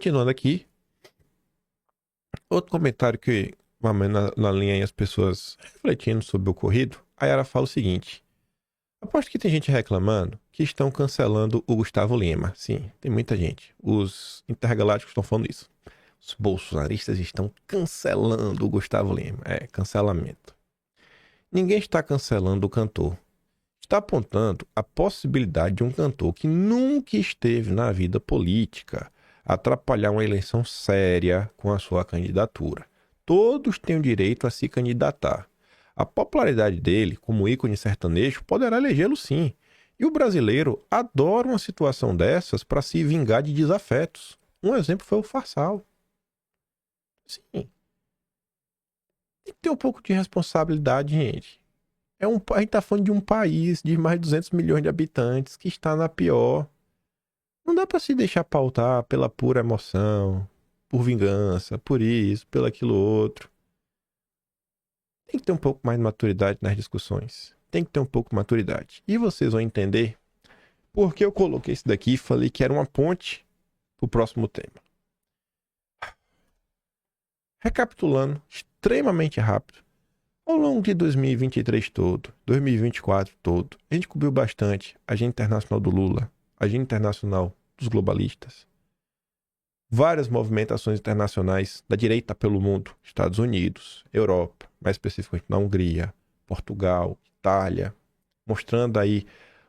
Continuando aqui, outro comentário que, mais ou menos na linha aí, as pessoas refletindo sobre o ocorrido, a Yara fala o seguinte: aposto que tem gente reclamando que estão cancelando o Gustavo Lima. Sim, tem muita gente. Os intergalácticos estão falando isso. Os bolsonaristas estão cancelando o Gustavo Lima. É, cancelamento. Ninguém está cancelando o cantor. Está apontando a possibilidade de um cantor que nunca esteve na vida política atrapalhar uma eleição séria com a sua candidatura. Todos têm o direito a se candidatar. A popularidade dele, como ícone sertanejo, poderá elegê-lo sim. E o brasileiro adora uma situação dessas para se vingar de desafetos. Um exemplo foi o Farsal. Sim. Tem que ter um pouco de responsabilidade, gente. A gente tá falando de um país de mais de 200 milhões de habitantes que está na pior. Não dá para se deixar pautar pela pura emoção, por vingança, por isso, pelo aquilo outro. Tem que ter um pouco mais de maturidade nas discussões. Tem que ter um pouco de maturidade. E vocês vão entender por que eu coloquei isso daqui e falei que era uma ponte pro próximo tema. Recapitulando, extremamente rápido. Ao longo de 2023 todo, 2024 todo, a gente cobriu bastante a agenda internacional do Lula, a agenda internacional dos globalistas, várias movimentações internacionais da direita pelo mundo, Estados Unidos, Europa, mais especificamente na Hungria, Portugal, Itália, mostrando aí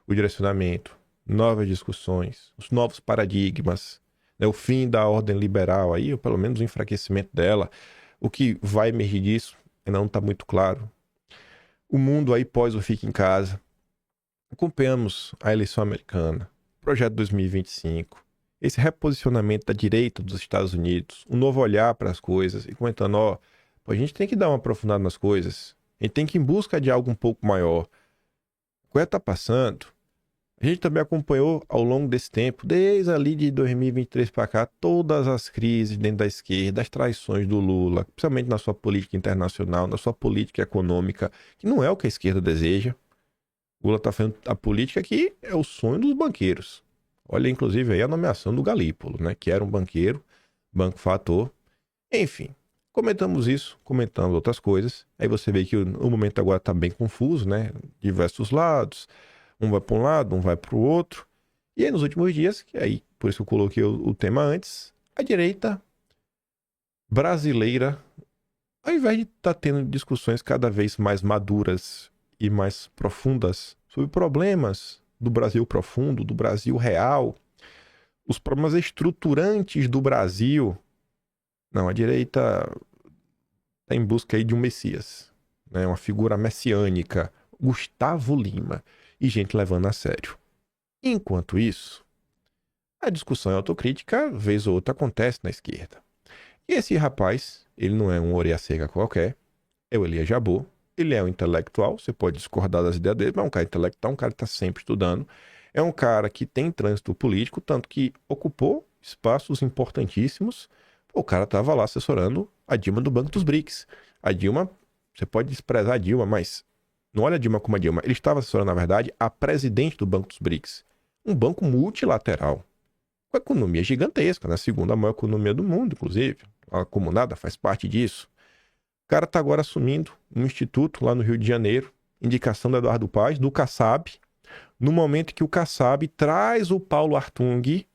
o direcionamento, novas discussões, os novos paradigmas, né, o fim da ordem liberal aí, ou pelo menos o enfraquecimento dela, o que vai emergir disso ainda não está muito claro. O mundo aí pós o Fique em Casa. Acompanhamos a eleição americana, projeto 2025, esse reposicionamento da direita dos Estados Unidos, um novo olhar para as coisas e comentando, pô, a gente tem que dar uma aprofundada nas coisas, a gente tem que ir em busca de algo um pouco maior. A coisa está passando. A gente também acompanhou ao longo desse tempo, desde ali de 2023 para cá, todas as crises dentro da esquerda, as traições do Lula, principalmente na sua política internacional, na sua política econômica, que não é o que a esquerda deseja. O Lula está fazendo a política que é o sonho dos banqueiros. Olha, inclusive, aí a nomeação do Galípolo, né, que era um banqueiro, banco fator. Enfim, comentamos isso, comentamos outras coisas. Aí você vê que o momento agora está bem confuso, né, diversos lados. Um vai para um lado, um vai para o outro. E aí nos últimos dias, que aí por isso eu coloquei o tema antes, a direita brasileira, ao invés de estar tendo discussões cada vez mais maduras e mais profundas sobre problemas do Brasil profundo, do Brasil real, os problemas estruturantes do Brasil, não, a direita está em busca aí de um Messias, né, uma figura messiânica, Gustavo Lima. E gente levando a sério. Enquanto isso, a discussão e autocrítica, vez ou outra, acontece na esquerda. E esse rapaz, ele não é um orelha seca qualquer, é o Elias Jabbour, ele é um intelectual, você pode discordar das ideias dele, mas é um cara intelectual, um cara que está sempre estudando, é um cara que tem trânsito político, tanto que ocupou espaços importantíssimos. O cara estava lá assessorando a Dilma do Banco dos BRICS. A Dilma, você pode desprezar a Dilma, mas não olha a Dilma como a Dilma. Ele estava assessorando, na verdade, a presidente do Banco dos BRICS. Um banco multilateral. Com economia gigantesca, né? A segunda maior economia do mundo, inclusive. A Comunada faz parte disso. O cara está agora assumindo um instituto lá no Rio de Janeiro. Indicação do Eduardo Paes, do Kassab. No momento que o Kassab traz o Paulo Hartung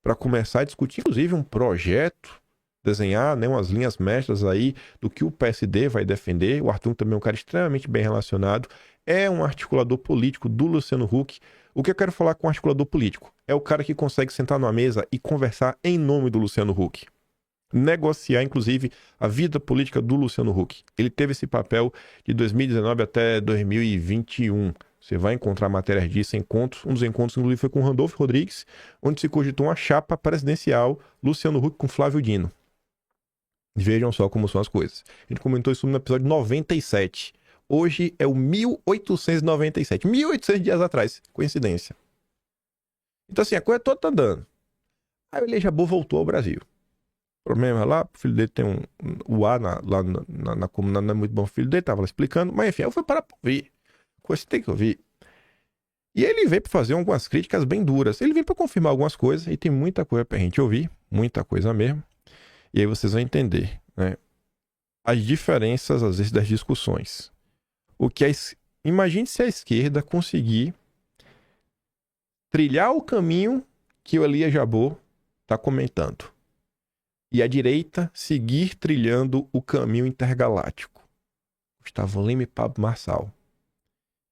para começar a discutir, inclusive, um projeto, desenhar, né, umas linhas mestras aí do que o PSD vai defender. O Arthur também é um cara extremamente bem relacionado, é um articulador político do Luciano Huck. O que eu quero falar com um articulador político? É o cara que consegue sentar numa mesa e conversar em nome do Luciano Huck. Negociar, inclusive, a vida política do Luciano Huck. Ele teve esse papel de 2019 até 2021. Você vai encontrar matérias disso, encontros. Um dos encontros, inclusive, foi com Randolfo Rodrigues, onde se cogitou uma chapa presidencial Luciano Huck com Flávio Dino. Vejam só como são as coisas. A gente comentou isso no episódio 97. Hoje é o 1897. 1800 dias atrás. Coincidência. Então, assim, a coisa toda tá dando. Aí o Elias Jabbour voltou ao Brasil. O problema lá, o filho dele tem o A lá na comuna, não é muito bom o filho dele, tava lá explicando. Mas, enfim, eu fui parar pra ouvir. Coisa que você tem que ouvir. E ele veio para fazer algumas críticas bem duras. Ele veio para confirmar algumas coisas, e tem muita coisa para a gente ouvir, muita coisa mesmo. E aí vocês vão entender, né, as diferenças, às vezes, das discussões. Imagine se a esquerda conseguir trilhar o caminho que o Elias Jabbour está comentando. E a direita seguir trilhando o caminho intergaláctico. Gustavo Lima e Pablo Marçal.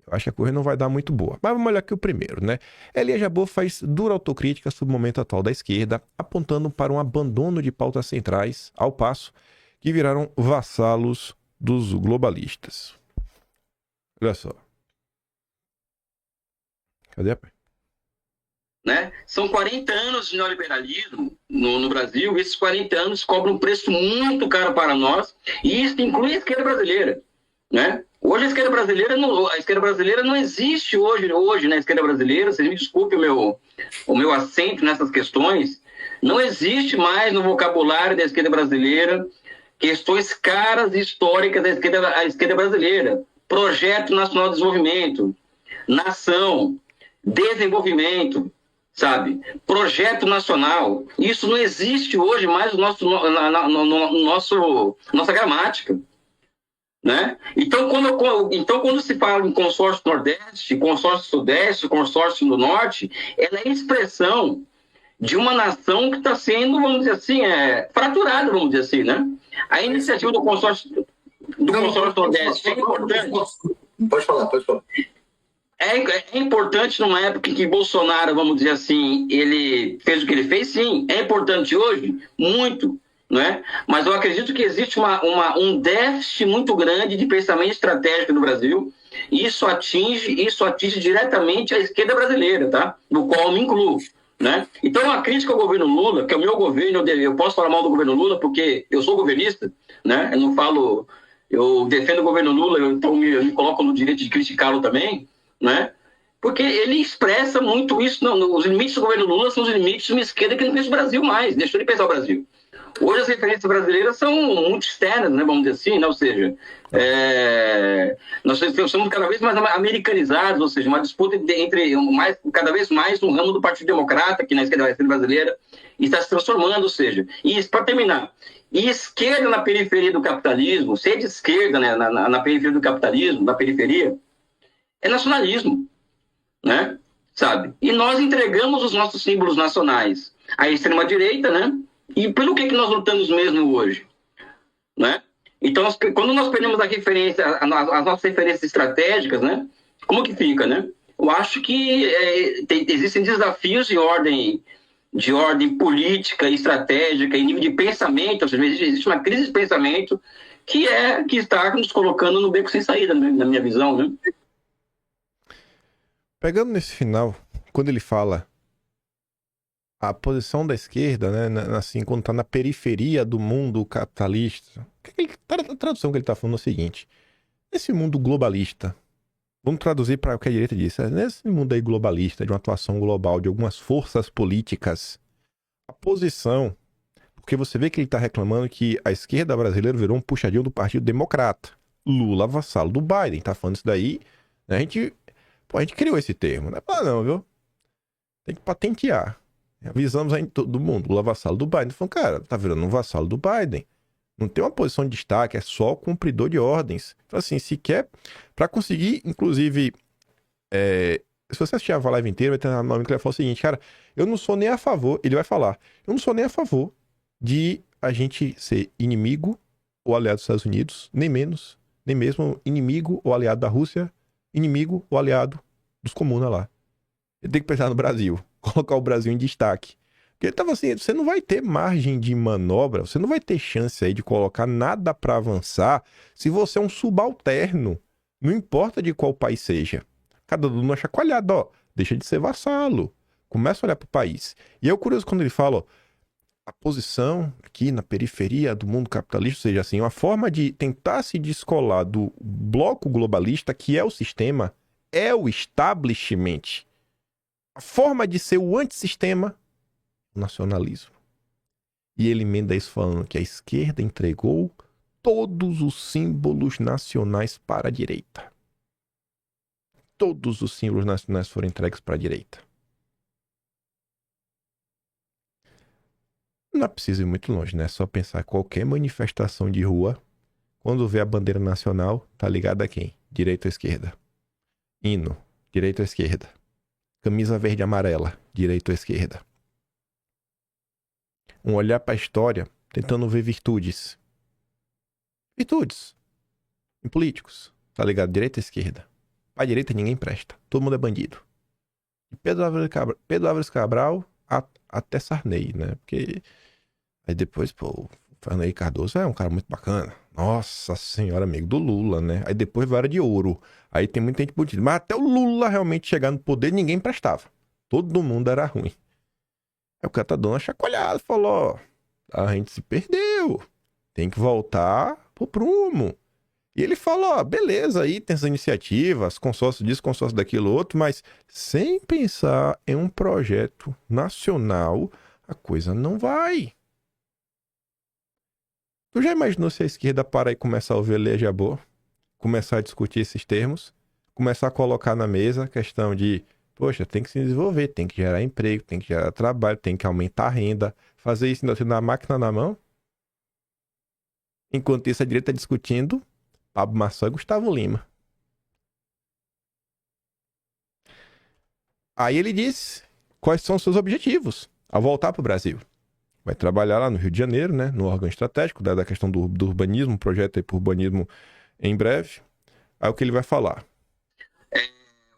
Eu acho que a coisa não vai dar muito boa. Mas vamos olhar aqui o primeiro, né? Elias Jabbour faz dura autocrítica sobre o momento atual da esquerda, apontando para um abandono de pautas centrais, ao passo que viraram vassalos dos globalistas. Olha só. Cadê, pai? Né? São 40 anos de neoliberalismo no Brasil, e esses 40 anos cobram um preço muito caro para nós, e isso inclui a esquerda brasileira. Né? Hoje a esquerda brasileira não existe hoje na esquerda brasileira, vocês me desculpem o meu acento nessas questões, não existe mais no vocabulário da esquerda brasileira questões caras e históricas da esquerda brasileira. Projeto Nacional de Desenvolvimento, nação, desenvolvimento, sabe? Projeto nacional. Isso não existe hoje mais no nossa gramática. Né? Então, quando se fala em consórcio Nordeste, consórcio Sudeste, consórcio do Norte, ela é expressão de uma nação que está sendo, vamos dizer assim, fraturada, vamos dizer assim, né? A iniciativa do consórcio Nordeste é importante. Pode falar. É importante numa época em que Bolsonaro, vamos dizer assim, ele fez o que ele fez, sim. É importante hoje? Muito. Né? Mas eu acredito que existe um déficit muito grande de pensamento estratégico no Brasil, e isso atinge diretamente a esquerda brasileira, tá? No qual eu me incluo. Né? Então, a crítica ao governo Lula, que é o meu governo, eu posso falar mal do governo Lula porque eu sou governista, né? Eu defendo o governo Lula, então eu me coloco no direito de criticá-lo também, né? Porque ele expressa muito isso. Os limites do governo Lula são os limites de uma esquerda que não pensa o Brasil mais, deixou de pensar o Brasil. Hoje as referências brasileiras são muito externas, né, vamos dizer assim, né? Ou seja, nós somos cada vez mais americanizados, ou seja, uma disputa entre cada vez mais um ramo do Partido Democrata, que na esquerda brasileira, está se transformando, ou seja, e para terminar, e esquerda na periferia do capitalismo, ser de esquerda, né, na periferia do capitalismo, na periferia, é nacionalismo, né? Sabe? E nós entregamos os nossos símbolos nacionais à extrema-direita, né? E pelo que nós lutamos mesmo hoje? Né? Então, quando nós perdemos as nossas referências estratégicas, né? Como que fica, né? Eu acho que existem desafios de ordem política, estratégica, em nível de pensamento, ou seja, existe uma crise de pensamento que está nos colocando no beco sem saída, né? Na minha visão, né? Pegando nesse final, quando ele fala a posição da esquerda, né, assim, quando está na periferia do mundo capitalista, a tradução que ele está falando é o seguinte: nesse mundo globalista, vamos traduzir para o que a direita disse, nesse mundo aí globalista, de uma atuação global de algumas forças políticas, a posição, porque você vê que ele está reclamando que a esquerda brasileira virou um puxadinho do Partido Democrata. Lula vassalo do Biden, tá falando isso daí, né? A gente criou esse termo, não é pra não, viu? Tem que patentear. Avisamos aí todo mundo, Lula vassalo do Biden. Falando, cara, tá virando um vassalo do Biden. Não tem uma posição de destaque, é só cumpridor de ordens. Então, assim, se quer, pra conseguir, inclusive, se você assistir a live inteira, vai ter uma nome que ele vai falar o seguinte, cara, eu não sou nem a favor, ele vai falar, eu não sou nem a favor de a gente ser inimigo ou aliado dos Estados Unidos, nem menos, nem mesmo inimigo ou aliado da Rússia, inimigo ou aliado dos comunas lá. Ele tem que pensar no Brasil, colocar o Brasil em destaque. Porque ele tava assim, você não vai ter margem de manobra, você não vai ter chance aí de colocar nada para avançar se você é um subalterno. Não importa de qual país seja. Cada um é chacoalhado, ó, deixa de ser vassalo. Começa a olhar pro país. E é curioso quando ele fala, ó, a posição aqui na periferia do mundo capitalista, ou seja, assim, uma forma de tentar se descolar do bloco globalista, que é o sistema, é o establishment. A forma de ser o antissistema, o nacionalismo. E ele emenda isso falando que a esquerda entregou todos os símbolos nacionais para a direita. todos os símbolos nacionais foram entregues para a direita. Não é preciso ir muito longe, né? É só pensar qualquer manifestação de rua, quando vê a bandeira nacional, tá ligada a quem? Direita ou esquerda? Hino, direita ou esquerda? Camisa verde e amarela, direita ou esquerda? Um olhar para a história, tentando ver virtudes. Virtudes. Em políticos, tá ligado? Direita ou esquerda? Pra direita ninguém presta. Todo mundo é bandido. De Pedro Álvares Cabral até Sarney, né? Porque aí depois, pô, o Fernando Cardoso é um cara muito bacana. Nossa senhora, amigo do Lula, né? Aí depois vara de ouro. Aí tem muita gente bonita. Mas até o Lula realmente chegar no poder, ninguém prestava. Todo mundo era ruim. Aí o cara tá dando uma chacoalhada, falou, ó, a gente se perdeu. Tem que voltar pro prumo. E ele falou, ó, beleza, aí tem essas iniciativas, consórcio disso, consórcio daquilo outro, mas sem pensar em um projeto nacional, a coisa não vai. Tu já imaginou se a esquerda parar e começar a ouvir ler Jabor? Começar a discutir esses termos? Começar a colocar na mesa a questão de, poxa, tem que se desenvolver, tem que gerar emprego, tem que gerar trabalho, tem que aumentar a renda. Fazer isso ainda tendo a máquina na mão? Enquanto isso, a direita está discutindo Pablo Marçal e Gustavo Lima. Aí ele disse quais são os seus objetivos ao voltar para o Brasil. Vai trabalhar lá no Rio de Janeiro, né, no órgão estratégico, da questão do urbanismo, projeto aí para urbanismo em breve. Aí o que ele vai falar?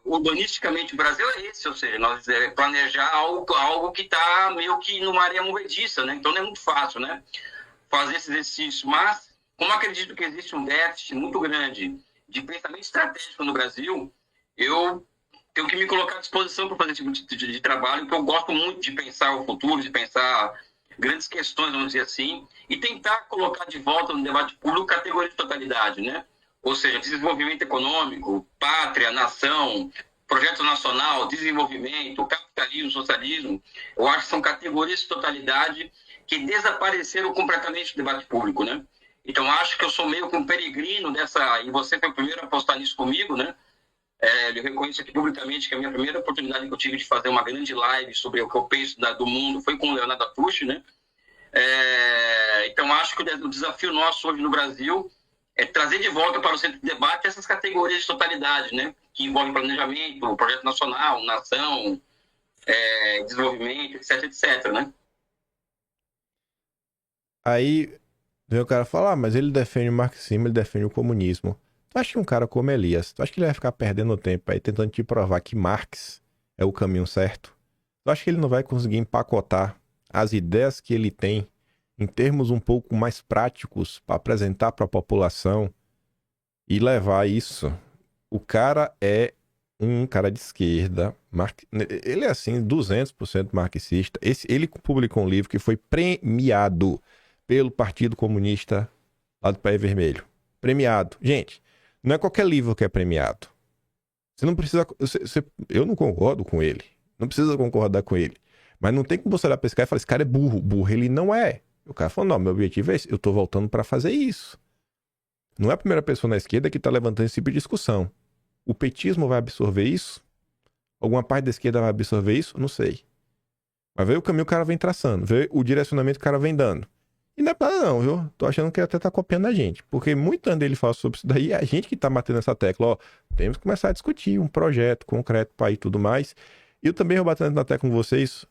Urbanisticamente o Brasil é esse, ou seja, nós planejar algo que está meio que numa área movediça, né? Então não é muito fácil, né, fazer esse exercício, mas como acredito que existe um déficit muito grande de pensamento estratégico no Brasil, eu tenho que me colocar à disposição para fazer esse tipo de trabalho, porque eu gosto muito de pensar o futuro, de pensar grandes questões, vamos dizer assim, e tentar colocar de volta no debate público categoria de totalidade, né? Ou seja, desenvolvimento econômico, pátria, nação, projeto nacional, desenvolvimento, capitalismo, socialismo, eu acho que são categorias de totalidade que desapareceram completamente do debate público, né? Então, acho que eu sou meio que um peregrino dessa, e você foi o primeiro a apostar nisso comigo, né? Eu reconheço aqui publicamente que a minha primeira oportunidade que eu tive de fazer uma grande live sobre o que eu penso do mundo foi com o Leonardo Atush, né? Então, acho que o desafio nosso hoje no Brasil é trazer de volta para o centro de debate essas categorias de totalidade, né? Que envolvem planejamento, projeto nacional, nação, desenvolvimento, etc, etc, né? Aí vem o cara falar, mas ele defende o marxismo, ele defende o comunismo. Tu acha que um cara como Elias, tu acha que ele vai ficar perdendo tempo aí tentando te provar que Marx é o caminho certo? Tu acha que ele não vai conseguir empacotar as ideias que ele tem em termos um pouco mais práticos para apresentar para a população e levar isso? O cara é um cara de esquerda, ele é assim, 200% marxista. Ele publicou um livro que foi premiado pelo Partido Comunista lá do País Vermelho. Premiado. Gente, não é qualquer livro que é premiado. Você não precisa... eu não concordo com ele. Não precisa concordar com ele. Mas não tem como você olhar pra esse cara e falar, esse cara é burro. Burro ele não é. O cara falou, não, meu objetivo é esse. Eu tô voltando pra fazer isso. Não é a primeira pessoa na esquerda que tá levantando esse tipo de discussão. O petismo vai absorver isso? Alguma parte da esquerda vai absorver isso? Não sei. Mas vê o caminho que o cara vem traçando. Vê o direcionamento que o cara vem dando. E não é pra não, viu? Tô achando que ele até tá copiando a gente. Porque muito antes dele falar sobre isso daí, é a gente que tá batendo essa tecla. Ó, temos que começar a discutir um projeto concreto para ir e tudo mais. E eu também vou batendo na tecla com vocês.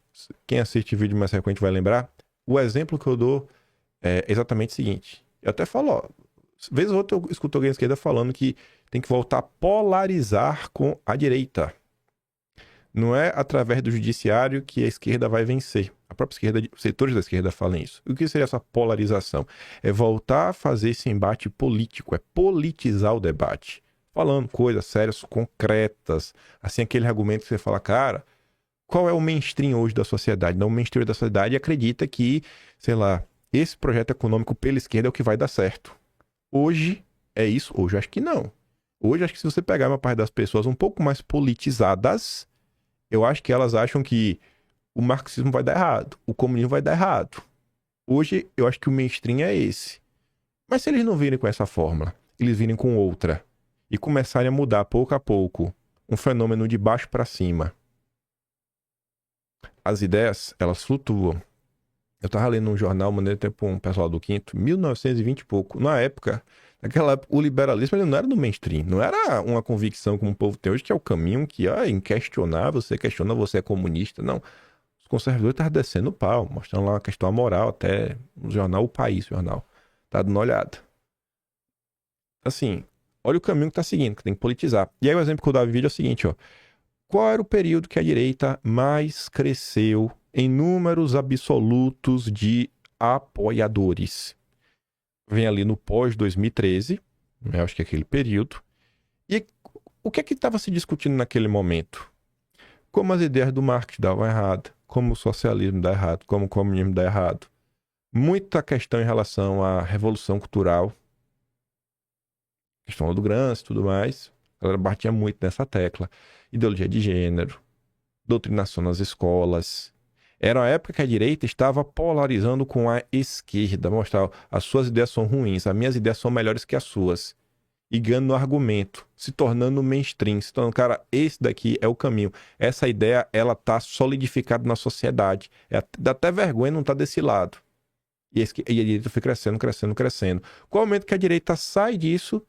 Quem assiste vídeo mais frequente vai lembrar. O exemplo que eu dou é exatamente o seguinte. Eu até falo, ó, vez ou outra eu escuto alguém da esquerda falando que tem que voltar a polarizar com a direita. Não é através do judiciário que a esquerda vai vencer. A própria esquerda, setores da esquerda falam isso. O que seria essa polarização? É voltar a fazer esse embate político, é politizar o debate. Falando coisas sérias, concretas. Assim, aquele argumento que você fala, cara, qual é o mainstream hoje da sociedade? Não, o mainstream da sociedade acredita que, sei lá, esse projeto econômico pela esquerda é o que vai dar certo. Hoje é isso? Hoje eu acho que não. Hoje acho que se você pegar uma parte das pessoas um pouco mais politizadas, eu acho que elas acham que o marxismo vai dar errado, o comunismo vai dar errado. Hoje eu acho que o mainstream é esse. Mas se eles não virem com essa fórmula, eles virem com outra e começarem a mudar pouco a pouco um fenômeno de baixo para cima. As ideias, elas flutuam. Eu estava lendo um jornal, mandei tempo um pessoal do Quinto, 1920 e pouco. Naquela época, o liberalismo ele não era do mainstream, não era uma convicção como o povo tem hoje, que é o caminho que é inquestionável, você questiona, você é comunista. Não. Os conservadores estavam descendo o pau, mostrando lá uma questão moral, até no jornal O País, tá dando uma olhada. Assim, olha o caminho que tá seguindo, que tem que politizar. E aí o exemplo que eu dava no vídeo é o seguinte, ó. Qual era o período que a direita mais cresceu em números absolutos de apoiadores? Vem ali no pós-2013, eu acho que é aquele período. E o que é que estava se discutindo naquele momento? Como as ideias do Marx davam errado, como o socialismo dá errado, como o comunismo dá errado. Muita questão em relação à revolução cultural, questão do Gramsci e tudo mais. A galera batia muito nessa tecla. Ideologia de gênero, doutrinação nas escolas. Era uma época que a direita estava polarizando com a esquerda, mostrar as suas ideias são ruins, as minhas ideias são melhores que as suas. E ganhando no argumento, se tornando mainstream, se tornando, cara, esse daqui é o caminho. Essa ideia, ela tá solidificada na sociedade. Dá até vergonha não estar desse lado. E a direita foi crescendo, crescendo, crescendo. Qual é o momento que a direita sai disso?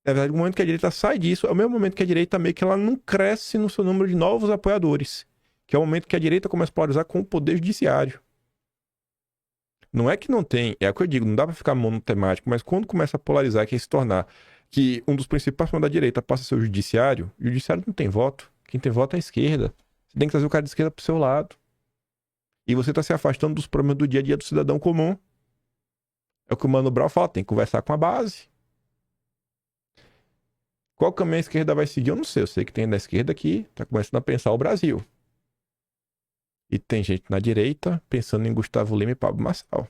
Na verdade, o momento que a direita sai disso é o mesmo momento que a direita meio que ela não cresce no seu número de novos apoiadores. Que é o momento que a direita começa a polarizar com o poder judiciário. Não é que não tem, é o que eu digo, não dá pra ficar monotemático, mas quando começa a polarizar, que é se tornar que um dos principais problemas da direita passa a ser o judiciário não tem voto. Quem tem voto é a esquerda. Você tem que trazer o cara de esquerda pro seu lado. E você tá se afastando dos problemas do dia a dia do cidadão comum. É o que o Mano Brown fala, tem que conversar com a base. Qual caminho a esquerda vai seguir? Eu não sei. Eu sei que tem da esquerda que tá começando a pensar o Brasil. E tem gente na direita pensando em Gustavo Lima e Pablo Marçal.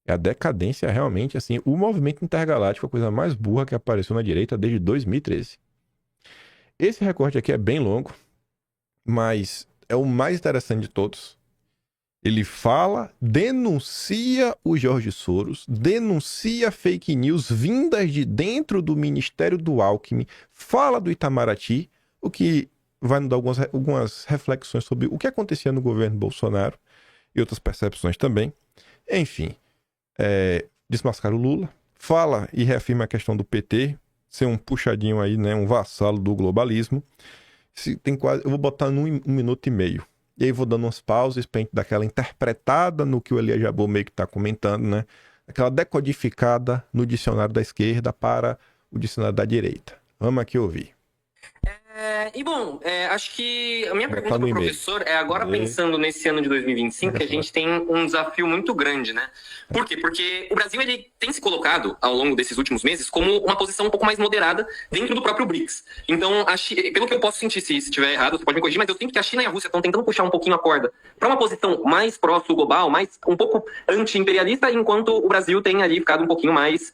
É a decadência realmente, assim, o movimento intergaláctico, a coisa mais burra que apareceu na direita desde 2013. Esse recorte aqui é bem longo, mas é o mais interessante de todos. Ele fala, denuncia o Jorge Soros, denuncia fake news vindas de dentro do Ministério do Alckmin, fala do Itamaraty, o que vai nos dar algumas reflexões sobre o que acontecia no governo Bolsonaro e outras percepções também. Enfim, desmascara o Lula, fala e reafirma a questão do PT, ser um puxadinho aí, né, um vassalo do globalismo. Eu vou botar num 1 minuto e meio. E aí vou dando umas pausas pra gente dar aquela interpretada no que o Elias Jabbour meio que tá comentando, né? Aquela decodificada no dicionário da esquerda para o dicionário da direita. Vamos aqui ouvir. Acho que a minha pergunta para o professor é agora pensando nesse ano de 2025, que a gente tem um desafio muito grande, né? Por quê? Porque o Brasil ele tem se colocado ao longo desses últimos meses como uma posição um pouco mais moderada dentro do próprio BRICS. Então, pelo que eu posso sentir, se estiver errado, você pode me corrigir, mas eu sinto que a China e a Rússia estão tentando puxar um pouquinho a corda para uma posição mais pró-sul global, mais um pouco anti-imperialista, enquanto o Brasil tem ali ficado um pouquinho mais...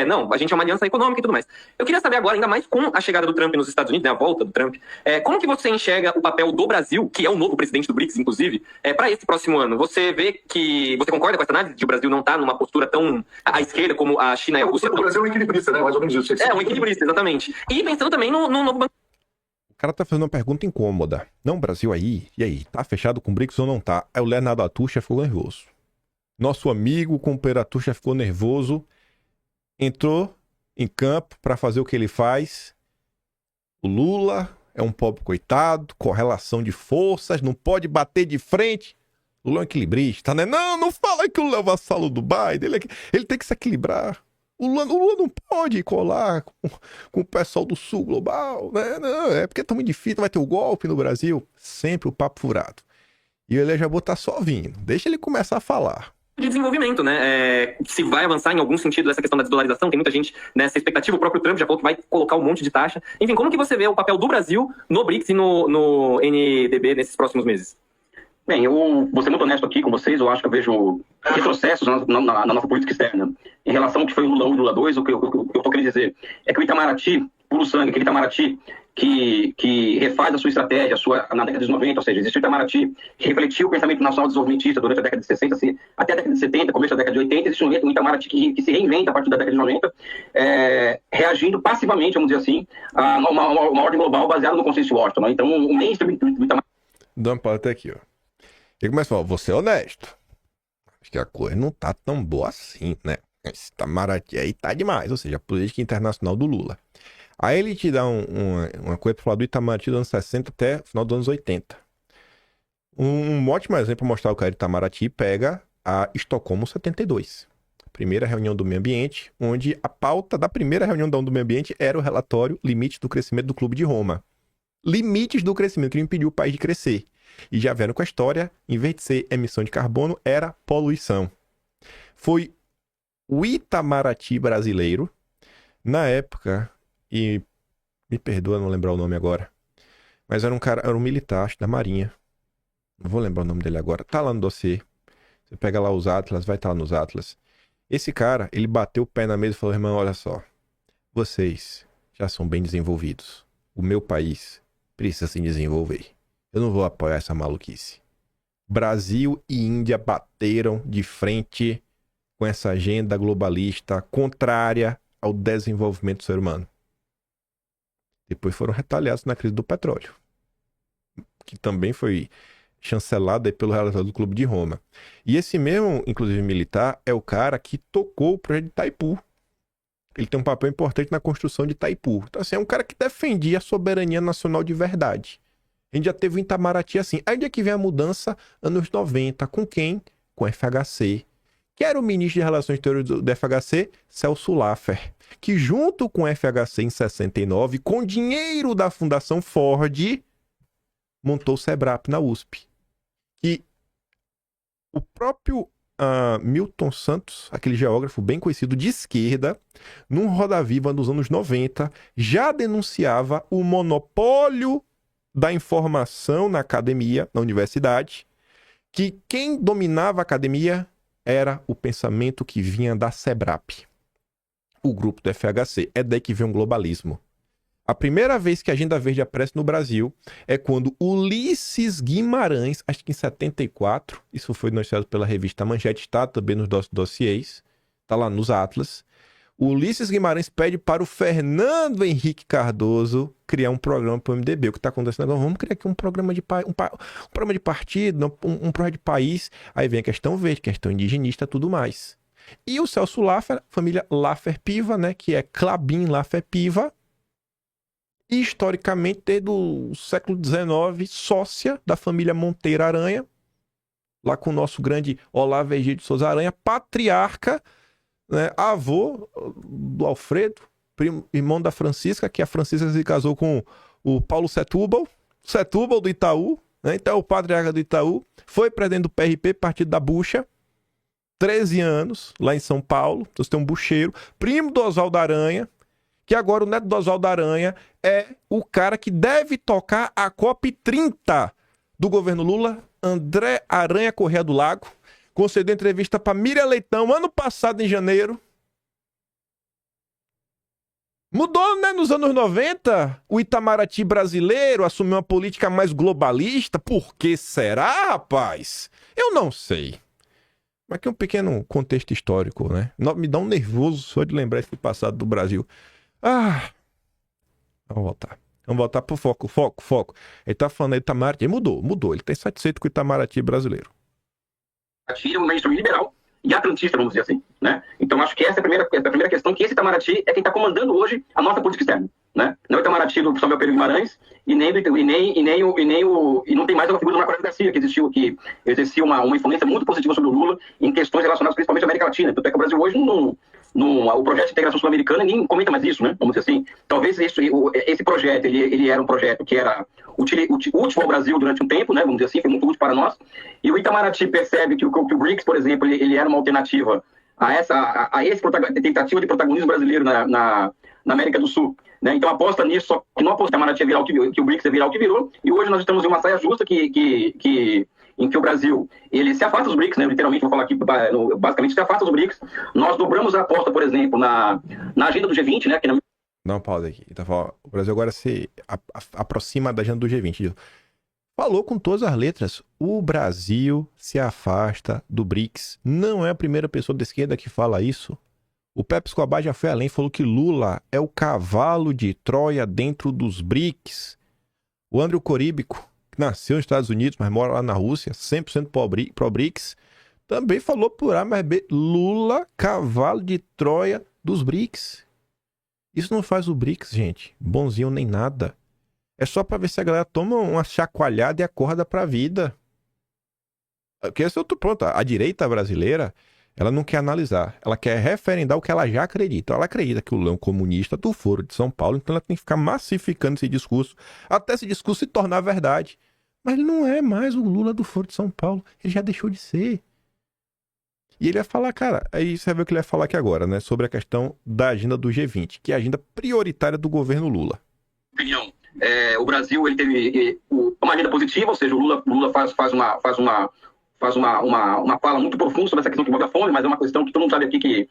não, a gente é uma aliança econômica e tudo mais. Eu queria saber agora, ainda mais com a chegada do Trump nos Estados Unidos, né, a volta do Trump, como que você enxerga o papel do Brasil, que é o novo presidente do BRICS, inclusive, para esse próximo ano? Você concorda com essa análise de que o Brasil não está numa postura tão à esquerda como a China e a Rússia? O Brasil é um equilibrista, né? Mais ou menos isso. Um equilibrista, exatamente. E pensando também no novo banco. O cara tá fazendo uma pergunta incômoda. Não, Brasil aí, e aí? Tá fechado com o BRICS ou não tá? Aí o Leonardo Atucha ficou nervoso. Nosso amigo, companheiro Atucha ficou nervoso. Entrou em campo para fazer o que ele faz. O Lula é um pobre coitado, correlação de forças, não pode bater de frente. O Lula é um equilibrista, né? Não fala que o Lula é vassalo do Biden. Ele tem que se equilibrar. O Lula não pode colar com o pessoal do Sul global, né? Não, é porque tá muito difícil, vai ter o golpe no Brasil. Sempre o papo furado. E o Elias Jabbour tá só vindo. Deixa ele começar a falar. De desenvolvimento, né? Se vai avançar em algum sentido essa questão da desdolarização, tem muita gente nessa expectativa, o próprio Trump já falou que vai colocar um monte de taxa. Enfim, como que você vê o papel do Brasil no BRICS e no NDB nesses próximos meses? Bem, eu vou ser muito honesto aqui com vocês, eu acho que eu vejo retrocessos na nossa política externa. Em relação ao que foi o Lula 1 e o Lula 2, o que eu tô querendo dizer é que o Itamaraty, puro sangue, aquele Itamaraty, que refaz a sua estratégia na década de 90, ou seja, existe o Itamaraty, que refletiu o pensamento nacional desenvolvimentista durante a década de 60, até a década de 70, começo da década de 80, existe um Itamaraty que se reinventa a partir da década de 90, reagindo passivamente, vamos dizer assim, a uma ordem global baseada no consenso de Washington. Né? Então, o mainstream do Itamaraty... Dá uma pausa até aqui, ó. Ele começa a falar, vou ser honesto. Acho que a coisa não tá tão boa assim, né? Esse Itamaraty aí tá demais, ou seja, a política internacional do Lula. Aí ele te dá uma coisa pra falar do Itamaraty dos anos 60 até o final dos anos 80. Um ótimo exemplo para mostrar o que era Itamaraty pega a Estocolmo 72. Primeira reunião do meio ambiente, onde a pauta da primeira reunião do meio ambiente era o relatório Limites do Crescimento do Clube de Roma. Limites do crescimento, que impediu o país de crescer. E já vieram com a história, em vez de ser emissão de carbono, era poluição. Foi o Itamaraty brasileiro, na época, e me perdoa não lembrar o nome agora, mas era um militar, acho, da Marinha. Não vou lembrar o nome dele agora. Tá lá no dossiê. Você pega lá os atlas, vai estar lá nos atlas. Esse cara, ele bateu o pé na mesa e falou, irmão, olha só, vocês já são bem desenvolvidos. O meu país precisa se desenvolver. Eu não vou apoiar essa maluquice. Brasil e Índia bateram de frente com essa agenda globalista contrária ao desenvolvimento do ser humano. Depois foram retaliados na crise do petróleo, que também foi chancelada pelo relatório do Clube de Roma. E esse mesmo, inclusive militar, é o cara que tocou o projeto de Itaipu. Ele tem um papel importante na construção de Itaipu. Então, assim, é um cara que defendia a soberania nacional de verdade. A gente já teve o Itamaraty assim. Aí onde é que vem a mudança? Anos 90. Com quem? Com o FHC. Que era o ministro de Relações Exteriores do FHC? Celso Laffer. Que junto com o FHC em 69, com dinheiro da Fundação Ford, montou o SEBRAP na USP. E o próprio Milton Santos, aquele geógrafo bem conhecido de esquerda, num Roda Viva nos anos 90, já denunciava o monopólio da informação na academia, na universidade, que quem dominava a academia era o pensamento que vinha da SEBRAP, o grupo do FHC. É daí que vem um globalismo. A primeira vez que a Agenda Verde aparece no Brasil é quando Ulisses Guimarães, acho que em 74, isso foi noticiado pela revista Manchete, está também nos dossiês, está lá nos atlas. Ulisses Guimarães pede para o Fernando Henrique Cardoso criar um programa para o MDB. O que está acontecendo agora? Vamos criar aqui um programa de programa de partido, um projeto de país. Aí vem a questão verde, questão indigenista, tudo mais. E o Celso Laffer, família Laffer Piva, né, que é Klabin Laffer Piva, e historicamente, desde o século XIX, sócia da família Monteiro Aranha, lá com o nosso grande Olavo Egídio de Souza Aranha, patriarca, né, avô do Alfredo, primo, irmão da Francisca, que a Francisca se casou com o Paulo Setúbal do Itaú, né, então é o patriarca do Itaú, foi presidente do PRP, Partido da Bucha, 13 anos, lá em São Paulo, então você tem um bucheiro, primo do Oswaldo Aranha, que agora o neto do Oswaldo Aranha é o cara que deve tocar a COP30 do governo Lula, André Aranha Corrêa do Lago, concedeu entrevista para Miriam Leitão ano passado, em janeiro. Mudou, né? Nos anos 90, o Itamaraty brasileiro assumiu uma política mais globalista. Por que será, rapaz? Eu não sei. Mas aqui um pequeno contexto histórico, né? Me dá um nervoso só de lembrar esse passado do Brasil. Vamos voltar pro foco. Ele tá falando do Itamaraty, mudou. Ele tá insatisfeito com o Itamaraty brasileiro. É um mainstream liberal e atlantista, vamos dizer assim, né? Então acho que essa é a primeira questão, que esse Itamaraty é quem está comandando hoje a nossa política externa, né? Não é o Itamaraty do Samuel Pedro Guimarães e não tem mais uma figura do Marco Aurélio Garcia que exercia uma influência muito positiva sobre o Lula em questões relacionadas principalmente à América Latina. Tanto é que o Brasil hoje o projeto de integração sul-americana, ninguém comenta mais isso, né? Vamos dizer assim, talvez esse projeto, ele era um projeto que era útil ao Brasil durante um tempo, né? Vamos dizer assim, foi muito útil para nós. E o Itamaraty percebe que o BRICS, por exemplo, ele era uma alternativa a essa tentativa de protagonismo brasileiro na América do Sul, né? Então aposta nisso, só que não aposta que o Itamaraty ia virar que o BRICS ia virar o que virou, e hoje nós estamos em uma saia justa em que o Brasil, ele se afasta dos BRICS, né? Literalmente, vou falar aqui, basicamente se afasta dos BRICS. Nós dobramos a aposta, por exemplo, na agenda do G20, né? Dá uma pausa aqui. Então, o Brasil agora se aproxima da agenda do G20. Falou com todas as letras. O Brasil se afasta do BRICS. Não é a primeira pessoa da esquerda que fala isso. O Pepe Escobar já foi além, falou que Lula é o cavalo de Troia dentro dos BRICS. O Andrew Coríbico, que nasceu nos Estados Unidos, mas mora lá na Rússia, 100% pró-BRICS, também falou por A mais B, Lula, cavalo de Troia dos BRICS. Isso não faz o BRICS, gente, bonzinho nem nada. É só pra ver se a galera toma uma chacoalhada e acorda pra vida. Porque esse é outro ponto. A direita brasileira, ela não quer analisar. Ela quer referendar o que ela já acredita. Ela acredita que o Lula é um comunista do Foro de São Paulo, então ela tem que ficar massificando esse discurso, até esse discurso se tornar verdade. Mas ele não é mais o Lula do Foro de São Paulo. Ele já deixou de ser. E ele vai falar, cara, aí você vai ver o que ele vai falar aqui agora, né? Sobre a questão da agenda do G20, que é a agenda prioritária do governo Lula. Opinião. O Brasil ele teve uma agenda positiva, ou seja, o Lula faz uma fala muito profunda sobre essa questão que envolve a fome, mas é uma questão que todo mundo sabe aqui que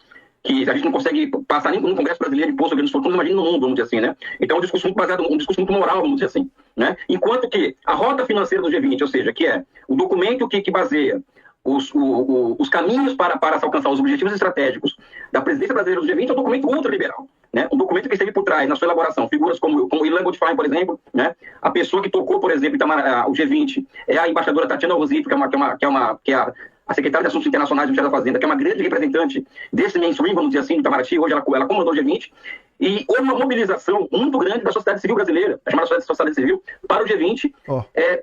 a gente não consegue passar nem no Congresso Brasileiro imposto sobre grandes fortunas, imagina no mundo, vamos dizer assim, né? Então é um discurso muito baseado, um discurso muito moral, vamos dizer assim, né? Enquanto que a rota financeira do G20, ou seja, que é o documento que baseia os caminhos para se alcançar os objetivos estratégicos da presidência brasileira do G20, é um documento ultraliberal, né? Um documento que esteve por trás, na sua elaboração, figuras como Ilan Goldfein, por exemplo, né? A pessoa que tocou, por exemplo, o G20 é a embaixadora Tatiana Rosito, que é a secretária de Assuntos Internacionais do Ministério da Fazenda, que é uma grande representante desse mainstream, vamos dizer assim, do Itamaraty. Hoje ela comandou o G20. E houve uma mobilização muito grande da sociedade civil brasileira, a chamada sociedade civil, para o G20,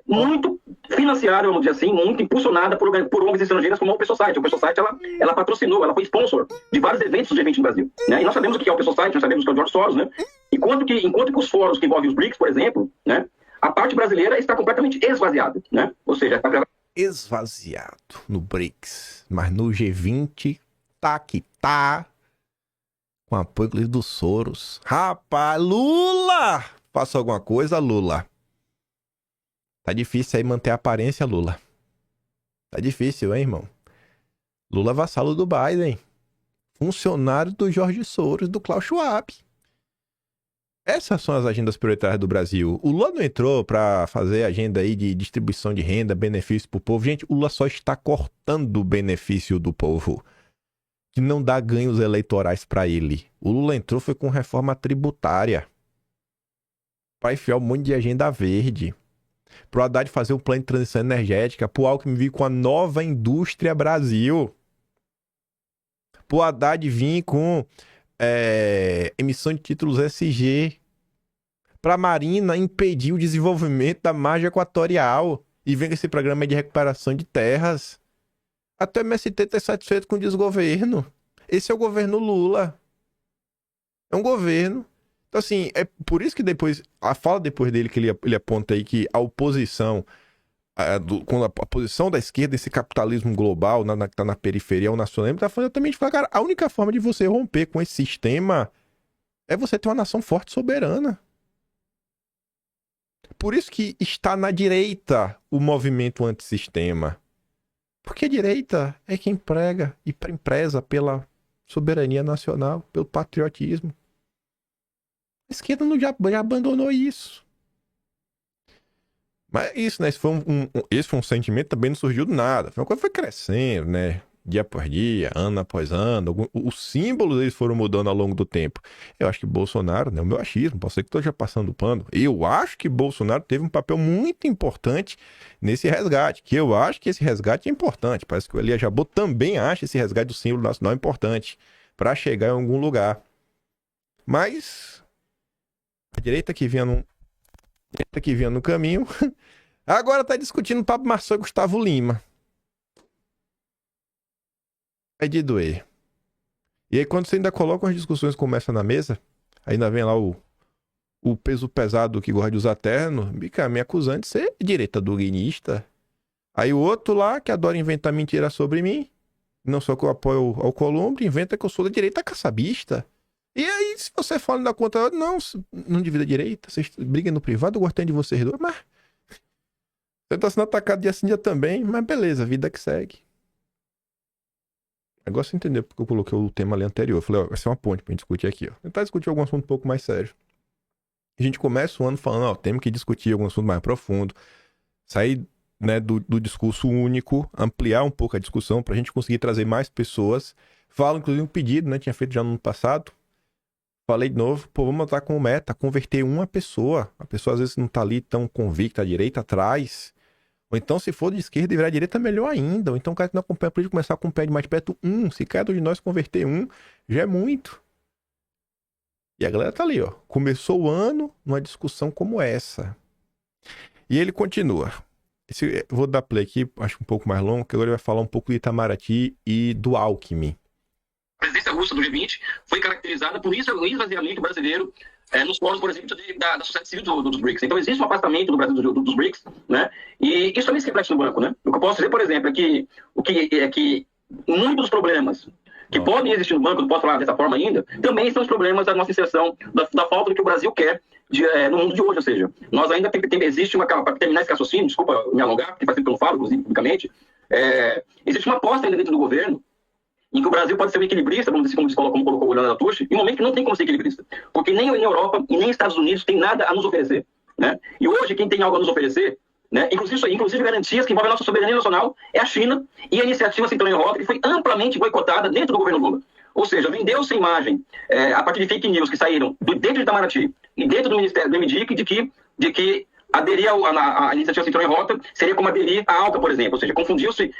muito financiada, vamos dizer assim, muito impulsionada por ONGs estrangeiras como a Open Society. A Open Society, ela patrocinou, ela foi sponsor de vários eventos do G20 no Brasil, né? E nós sabemos o que é a Open Society, nós sabemos o que é o George Soros, né? Enquanto que os fóruns que envolvem os BRICS, por exemplo, né? A parte brasileira está completamente esvaziada, né? Ou seja, esvaziado no BRICS, mas no G20 tá que tá, com apoio do Soros. Rapaz, Lula! Faça alguma coisa, Lula. Tá difícil aí manter a aparência, Lula. Tá difícil, hein, irmão? Lula vassalo do Biden. Funcionário do Jorge Soros, do Klaus Schwab. Essas são as agendas prioritárias do Brasil. O Lula não entrou para fazer agenda aí de distribuição de renda, benefício pro povo. Gente, o Lula só está cortando o benefício do povo, que não dá ganhos eleitorais para ele. O Lula entrou foi com reforma tributária, para enfiar um monte de agenda verde, pro Haddad fazer um plano de transição energética, pro Alckmin vir com a nova indústria Brasil, pro Haddad vir com emissão de títulos SG, para a Marina impedir o desenvolvimento da margem equatorial e vem com esse programa de recuperação de terras. Até o MST está satisfeito com o desgoverno. Esse é o governo Lula. É um governo. Então, assim, é por isso que depois, a fala depois dele, que ele aponta aí que a oposição, quando a posição da esquerda, esse capitalismo global, que tá na periferia, o nacionalismo, tá falando também de falar, cara, a única forma de você romper com esse sistema é você ter uma nação forte e soberana. Por isso que está na direita o movimento antissistema. Porque a direita é quem prega e preza pela soberania nacional, pelo patriotismo. A esquerda já abandonou isso. Mas isso, né? Esse foi um sentimento que também não surgiu do nada. Foi uma coisa que foi crescendo, né? Dia após dia, ano após ano. Os símbolos eles foram mudando ao longo do tempo. Eu acho que Bolsonaro, né? O meu achismo, posso ser que estou já passando o pano. Eu acho que Bolsonaro teve um papel muito importante nesse resgate. Que eu acho que esse resgate é importante. Parece que o Elias Jabbour também acha esse resgate do símbolo nacional importante para chegar em algum lugar. Mas a direita que vinha no caminho, agora tá discutindo Pablo Marçal e Gustavo Lima. É de doer. E aí quando você ainda coloca as discussões começam na mesa, ainda vem lá o peso pesado que gosta de usar terno, me acusando de ser direita duguinista. Aí o outro lá, que adora inventar mentira sobre mim, não só que eu apoio ao Colombo, inventa que eu sou da direita caçabista. E aí, se você fala da conta, não divida direita, vocês brigam no privado, eu gostei de vocês dois, mas você tá sendo atacado dia sim, dia também, mas beleza, vida que segue. Agora você entendeu porque eu coloquei o tema ali anterior. Eu falei, ó, vai ser uma ponte pra gente discutir aqui, ó. Tentar discutir algum assunto um pouco mais sério. A gente começa o ano falando, ó, temos que discutir algum assunto mais profundo, sair, né, do discurso único, ampliar um pouco a discussão pra gente conseguir trazer mais pessoas. Falo, inclusive, um pedido, né, tinha feito já no ano passado. Falei de novo, pô, vamos botar como meta, converter uma pessoa. A pessoa às vezes não tá ali tão convicta, a direita atrás. Ou então, se for de esquerda e virar direita, melhor ainda. Ou então, o cara que não acompanha a política começar a acompanhar de mais perto Se cada um de nós converter já é muito. E a galera tá ali, ó. Começou o ano numa discussão como essa. E ele continua. Vou dar play aqui, acho um pouco mais longo, que agora ele vai falar um pouco de Itamaraty e do Alckmin. A presidência russa do G20 foi caracterizada por isso, o esvaziamento brasileiro nos fóruns, por exemplo, da sociedade civil dos BRICS. Então, existe um afastamento do Brasil dos BRICS, né? E isso também se reflete no banco, né? O que eu posso dizer, por exemplo, é que muitos dos problemas que podem existir no banco, não posso falar dessa forma ainda, também são os problemas da nossa inserção, da falta do que o Brasil quer no mundo de hoje. Ou seja, nós ainda existe para terminar esse raciocínio, desculpa me alongar, porque faz tempo que eu não falo, inclusive, publicamente, existe uma aposta ainda dentro do governo em que o Brasil pode ser um equilibrista, como colocou o Leonardo Atush, em um momento que não tem como ser equilibrista. Porque nem a Europa e nem os Estados Unidos têm nada a nos oferecer. Né? E hoje, quem tem algo a nos oferecer, né, inclusive garantias que envolvem a nossa soberania nacional, é a China e a iniciativa Cinturão em Rota, que foi amplamente boicotada dentro do governo Lula. Ou seja, vendeu-se a imagem, a partir de fake news que saíram dentro de Itamaraty e dentro do Ministério do MDIC, de que aderir à iniciativa Cinturão em Rota seria como aderir à ALCA, por exemplo. Ou seja, confundiu-se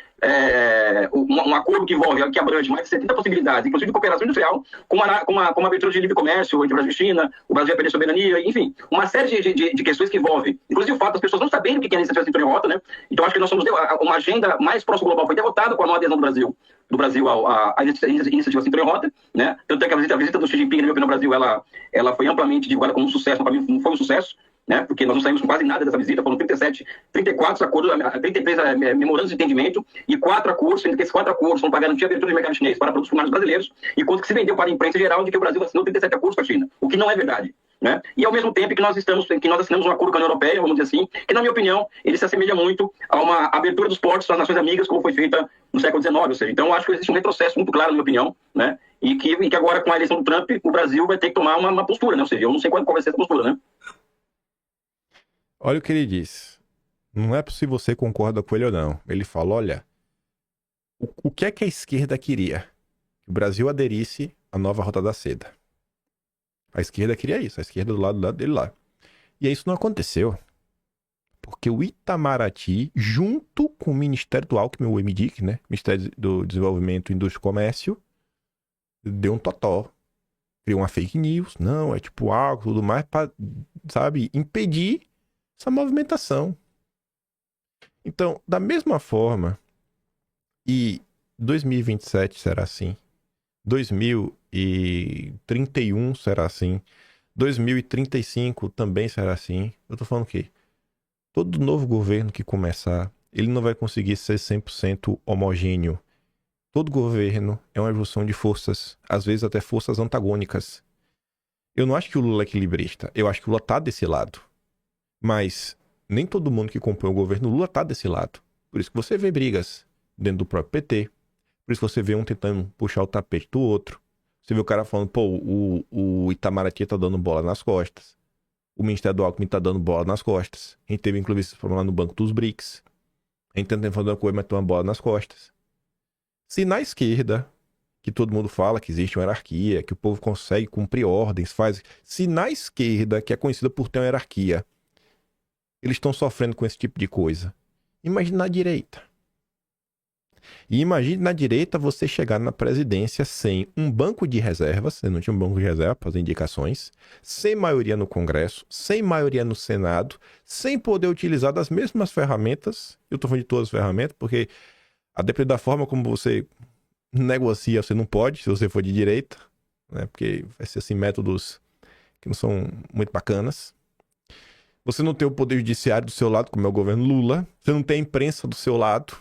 um acordo que abrange mais de 70 possibilidades, inclusive de cooperação industrial, com uma abertura de livre comércio entre Brasil e China, o Brasil vai perder soberania, enfim, uma série de questões que envolvem, inclusive o fato das pessoas não saberem o que é a iniciativa Cinturão em Rota, né? Então acho que nós somos uma agenda mais próxima global foi derrotada com a não adesão do Brasil à iniciativa Cinturão em Rota, né? Tanto é que a visita do Xi Jinping no Brasil, ela foi amplamente divulgada como um sucesso, para mim não foi um sucesso, né? Porque nós não saímos com quase nada dessa visita, foram 34 acordos, 33 memorandos de entendimento e 4 acordos, sendo que esses 4 acordos foram para garantir a abertura do mercado chinês para produtos primários brasileiros, enquanto que se vendeu para a imprensa geral de que o Brasil assinou 37 acordos com a China, o que não é verdade. Né? E ao mesmo tempo que nós assinamos um acordo com a União Europeia, vamos dizer assim, que na minha opinião ele se assemelha muito a uma abertura dos portos para as nações amigas, como foi feita no século XIX, ou seja, então eu acho que existe um retrocesso muito claro, na minha opinião, né? E que agora com a eleição do Trump, o Brasil vai ter que tomar uma postura, né? Ou seja, eu não sei qual vai ser essa postura, né? Olha o que ele diz. Não é se você concorda com ele ou não. Ele fala, olha, o que é que a esquerda queria? Que o Brasil aderisse à nova Rota da Seda. A esquerda queria isso, a esquerda do lado dele lá. E isso não aconteceu. Porque o Itamaraty, junto com o Ministério do Alckmin, o MDIC, né? Ministério do Desenvolvimento, Indústria e Comércio, deu um totó. Criou uma fake news. Não, é tipo algo, tudo mais, pra, sabe, impedir essa movimentação. Então, da mesma forma, e 2027 será assim, 2031 será assim, 2035 também será assim. Eu tô falando o quê? Todo novo governo que começar, ele não vai conseguir ser 100% homogêneo. Todo governo é uma evolução de forças, às vezes até forças antagônicas. Eu não acho que o Lula é equilibrista, eu acho que o Lula tá desse lado. Mas nem todo mundo que compõe o governo Lula tá desse lado. Por isso que você vê brigas dentro do próprio PT. Por isso que você vê um tentando puxar o tapete do outro. Você vê o cara falando, pô, o Itamaraty tá dando bola nas costas. O Ministério do Alckmin tá dando bola nas costas. A gente teve, inclusive, esse problema lá no Banco dos BRICS. A gente tenta fazer uma coisa, mas tem uma bola nas costas. Se na esquerda, que todo mundo fala que existe uma hierarquia, que o povo consegue cumprir ordens, faz... Se na esquerda, que é conhecida por ter uma hierarquia, eles estão sofrendo com esse tipo de coisa, imagine na direita. E imagine na direita você chegar na presidência sem um banco de reservas, você não tinha um banco de reserva para as indicações, sem maioria no Congresso, sem maioria no Senado, sem poder utilizar das mesmas ferramentas. Eu estou falando de todas as ferramentas, porque a depender da forma como você negocia, você não pode, se você for de direita, né? Porque vai ser assim, métodos que não são muito bacanas. Você não tem o poder judiciário do seu lado, como é o governo Lula. Você não tem a imprensa do seu lado.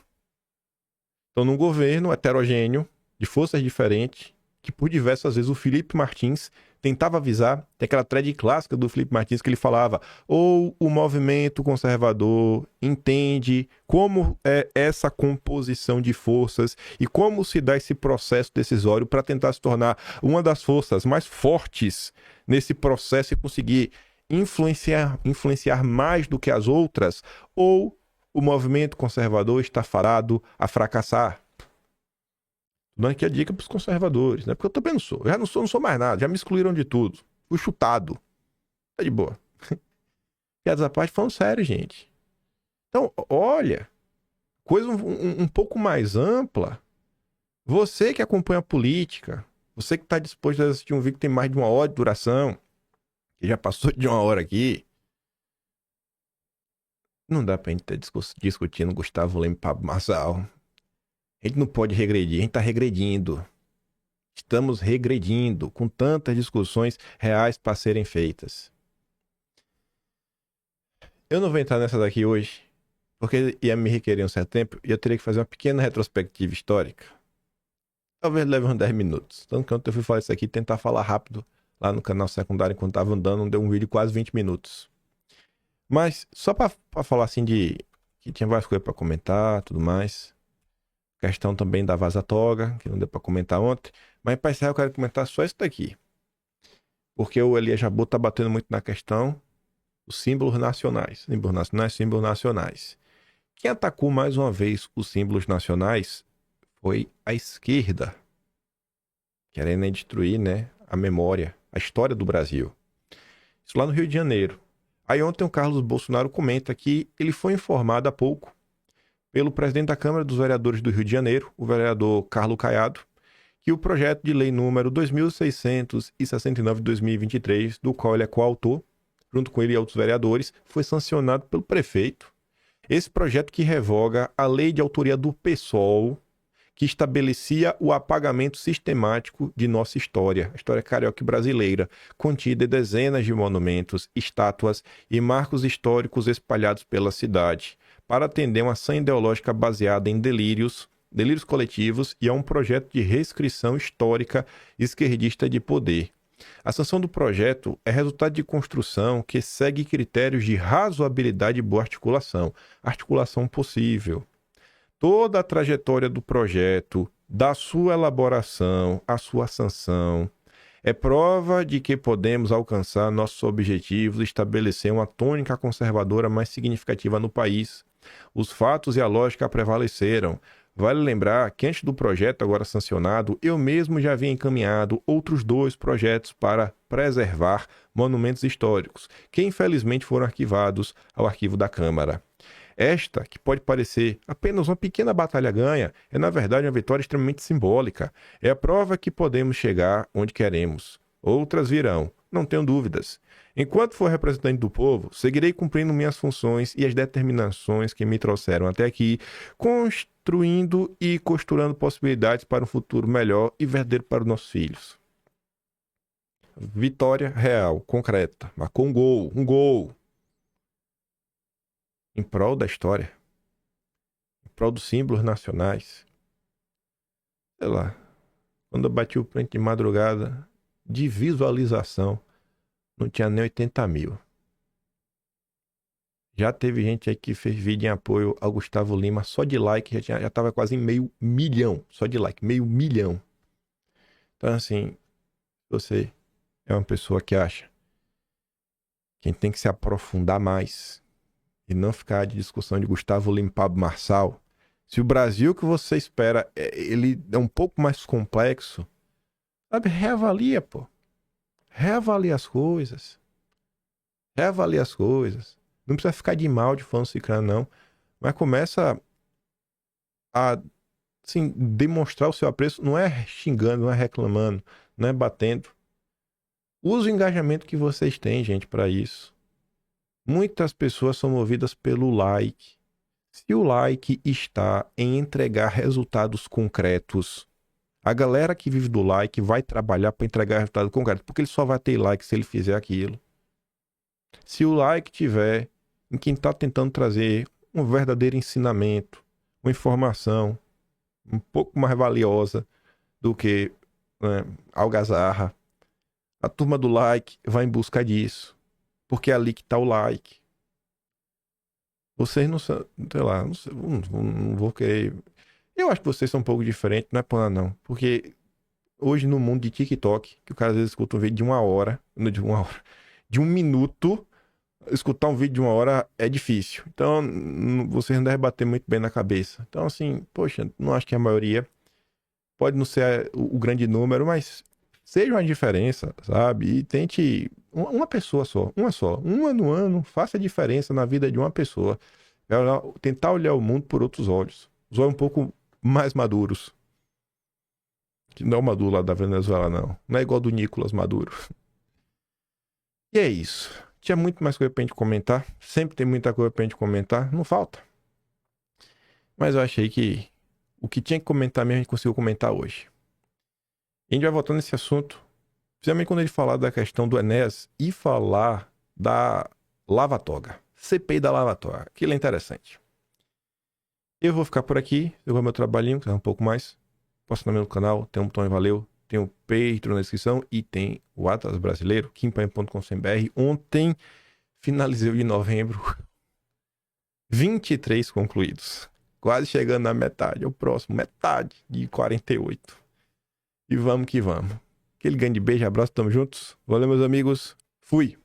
Então, num governo heterogêneo, de forças diferentes, que por diversas vezes o Felipe Martins tentava avisar. Tem aquela thread clássica do Felipe Martins que ele falava: ou o movimento conservador entende como é essa composição de forças e como se dá esse processo decisório para tentar se tornar uma das forças mais fortes nesse processo e conseguir influenciar mais do que as outras, ou o movimento conservador está fadado a fracassar. Dando aqui a dica para os conservadores, né? Porque eu também não sou. Eu já não sou mais nada. Já me excluíram de tudo. Fui chutado. Tá de boa. Piadas à parte, falando sério, gente. Então, olha, coisa um pouco mais ampla. Você que acompanha a política, você que está disposto a assistir um vídeo que tem mais de 1 hora de duração, que já passou de 1 hora aqui, não dá pra gente estar discutindo Gustavo Lima e Pablo Marçal. A gente não pode regredir, a gente tá regredindo. Estamos regredindo com tantas discussões reais para serem feitas. Eu não vou entrar nessa daqui hoje, porque ia me requerer um certo tempo e eu teria que fazer uma pequena retrospectiva histórica. Talvez leve uns 10 minutos. Tanto que eu fui falar isso aqui e tentar falar rápido lá no canal secundário enquanto tava andando, deu um vídeo de quase 20 minutos. Mas só para falar assim de que tinha várias coisas para comentar, tudo mais. Questão também da Vaza Toga, que não deu para comentar ontem. Mas para encerrar eu quero comentar só isso daqui. Porque o Elias Jabbour tá batendo muito na questão dos símbolos nacionais. Símbolos nacionais. Quem atacou mais uma vez os símbolos nacionais foi a esquerda. Querendo destruir, né, a memória, a história do Brasil. Isso lá no Rio de Janeiro. Aí ontem o Carlos Bolsonaro comenta que ele foi informado há pouco pelo presidente da Câmara dos Vereadores do Rio de Janeiro, o vereador Carlos Caiado, que o projeto de lei número 2669 de 2023, do qual ele é coautor, junto com ele e outros vereadores, foi sancionado pelo prefeito. Esse projeto que revoga a lei de autoria do PSOL, que estabelecia o apagamento sistemático de nossa história, a história carioca brasileira, contida em dezenas de monumentos, estátuas e marcos históricos espalhados pela cidade, para atender uma ação ideológica baseada em delírios coletivos e a um projeto de reescrição histórica esquerdista de poder. A sanção do projeto é resultado de construção que segue critérios de razoabilidade e boa articulação possível. Toda a trajetória do projeto, da sua elaboração, a sua sanção, é prova de que podemos alcançar nossos objetivos e estabelecer uma tônica conservadora mais significativa no país. Os fatos e a lógica prevaleceram. Vale lembrar que antes do projeto agora sancionado, eu mesmo já havia encaminhado outros 2 projetos para preservar monumentos históricos, que infelizmente foram arquivados ao arquivo da Câmara. Esta, que pode parecer apenas uma pequena batalha ganha, é na verdade uma vitória extremamente simbólica. É a prova que podemos chegar onde queremos. Outras virão, não tenho dúvidas. Enquanto for representante do povo, seguirei cumprindo minhas funções e as determinações que me trouxeram até aqui, construindo e costurando possibilidades para um futuro melhor e verdadeiro para os nossos filhos. Vitória real, concreta, marcou um gol. Em prol da história, em prol dos símbolos nacionais. Sei lá, quando eu bati o print de madrugada, de visualização, não tinha nem 80 mil. Já teve gente aí que fez vídeo em apoio ao Gustavo Lima, só de like, já tava quase em 500 mil, só de like, 500 mil. Então assim, você é uma pessoa que acha que a gente tem que se aprofundar mais e não ficar de discussão de Gustavo Lima e Pablo Marçal. Se o Brasil que você espera, ele é um pouco mais complexo, sabe, reavalia, pô. Reavalia as coisas. Não precisa ficar de mal de falando ciclano, não. Mas começa a assim, demonstrar o seu apreço. Não é xingando, não é reclamando, não é batendo. Use o engajamento que vocês têm, gente, para isso. Muitas pessoas são movidas pelo like. Se o like está em entregar resultados concretos, a galera que vive do like vai trabalhar para entregar resultados concretos, porque ele só vai ter like se ele fizer aquilo. Se o like tiver em quem está tentando trazer um verdadeiro ensinamento, uma informação um pouco mais valiosa do que algazarra, A turma do like vai em busca disso. Porque é ali que tá o like. Vocês não são, sei lá, não vou querer... Eu acho que vocês são um pouco diferentes, não é por nada não. Porque hoje no mundo de TikTok, que o cara às vezes escuta um vídeo de 1 hora, de 1 minuto, escutar um vídeo de 1 hora é difícil. Então, vocês não devem bater muito bem na cabeça. Então, assim, poxa, não acho que a maioria pode não ser o grande número, mas seja uma diferença, sabe? E tente uma pessoa só, uma no ano, faça a diferença na vida de uma pessoa. Tentar olhar o mundo por outros olhos. Os olhos um pouco mais maduros. Que não é o Maduro lá da Venezuela, não. Não é igual do Nicolas Maduro. E é isso. Tinha muito mais coisa pra gente comentar. Sempre tem muita coisa pra gente comentar. Não falta. Mas eu achei que o que tinha que comentar mesmo a gente conseguiu comentar hoje. E a gente vai voltar nesse assunto. Principalmente quando ele falar da questão do Enéas e falar da Lava Toga. CPI da Lava Toga. Aquilo é interessante. Eu vou ficar por aqui. Eu vou meu trabalhinho, que é um pouco mais. Posso no meu canal. Tem um botão de valeu. Tem o Patreon na descrição. E tem o Atlas Brasileiro. Kimpan.com.br. Ontem finalizei o de novembro. 23 concluídos. Quase chegando na metade. É o próximo. Metade de 48. E vamos que vamos. Aquele grande beijo, abraço, tamo juntos. Valeu, meus amigos. Fui.